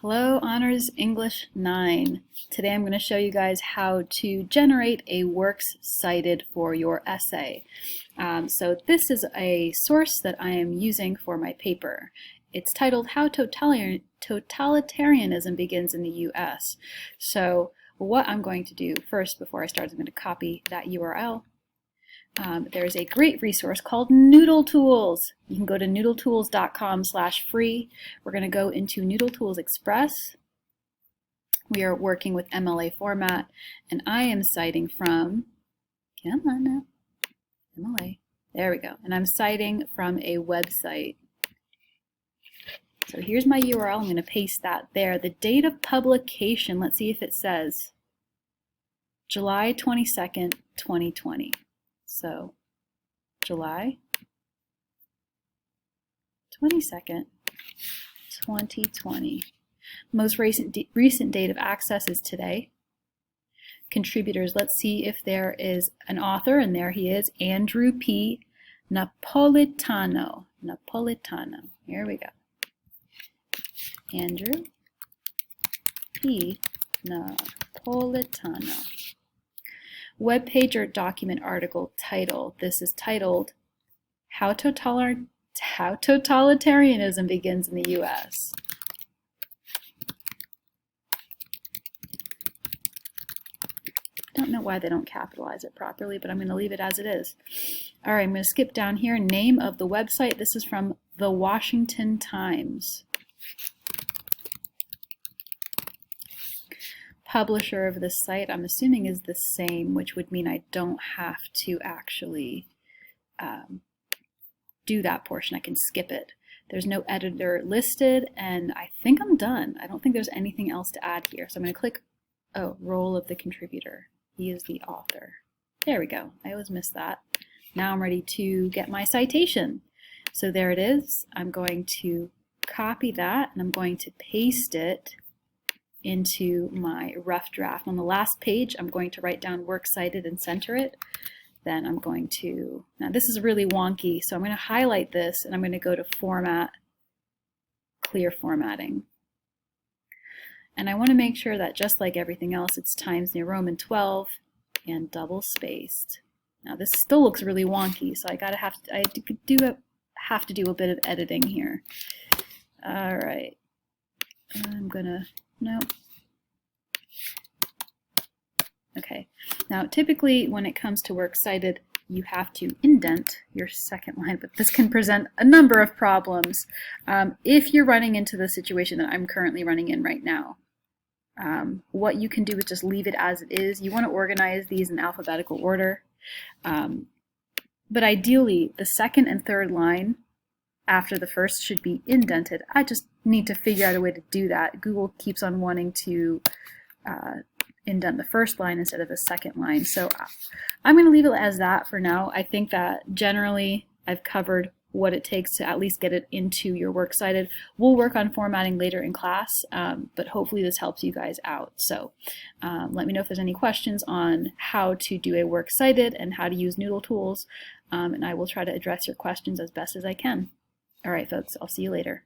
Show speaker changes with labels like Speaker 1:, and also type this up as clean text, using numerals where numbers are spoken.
Speaker 1: Hello, Honors English 9. Today I'm going to show you guys how to generate a works cited for your essay. So this is a source that I am using for my paper. It's titled How Totalitarianism Begins in the U.S. So what I'm going to do first before I start, I'm going to copy that URL. There's a great resource called Noodle Tools. You can go to noodletools.com/free. We're going to go into Noodle Tools Express. We are working with MLA format, and I am citing from, come on now, MLA. There we go. And I'm citing from a website. So here's my URL. I'm going to paste that there. The date of publication, let's see if it says July 22nd, 2020. So, July 22nd, 2020. Most recent date of access is today. Contributors, let's see if there is an author, and there he is, Andrew P. Napolitano. Here we go. Andrew P. Napolitano. Web page or document article title. This is titled How Totalitarianism Begins in the U.S. Don't know why they don't capitalize it properly, but I'm going to leave it as it is. All right, I'm going to skip down here. Name of the website. This is from the Washington Times. Publisher of this site, I'm assuming, is the same, which would mean I don't have to actually do that portion. I can skip it. There's no editor listed, and I think I'm done. I don't think there's anything else to add here. So I'm going to click, role of the contributor. He is the author. There we go. I always miss that. Now I'm ready to get my citation. So there it is. I'm going to copy that, and I'm going to paste it into my rough draft. On the last page, I'm going to write down works cited and center it. Then I'm going to, now this is really wonky, so I'm going to highlight this and I'm going to go to Format, Clear Formatting. And I want to make sure that just like everything else, it's Times New Roman 12 and double spaced. Now this still looks really wonky, so I have to do a bit of editing here. All right, I'm gonna. Nope. Okay. Now, typically, when it comes to works cited, you have to indent your second line, but this can present a number of problems if you're running into the situation that I'm currently running in right now. What you can do is just leave it as it is. You want to organize these in alphabetical order, but ideally, the second and third line after the first should be indented. I just need to figure out a way to do that. Google keeps on wanting to indent the first line instead of the second line. So I'm going to leave it as that for now. I think that generally I've covered what it takes to at least get it into your works cited. We'll work on formatting later in class, but hopefully this helps you guys out. So let me know if there's any questions on how to do a works cited and how to use Noodle Tools, and I will try to address your questions as best as I can. All right, folks, I'll see you later.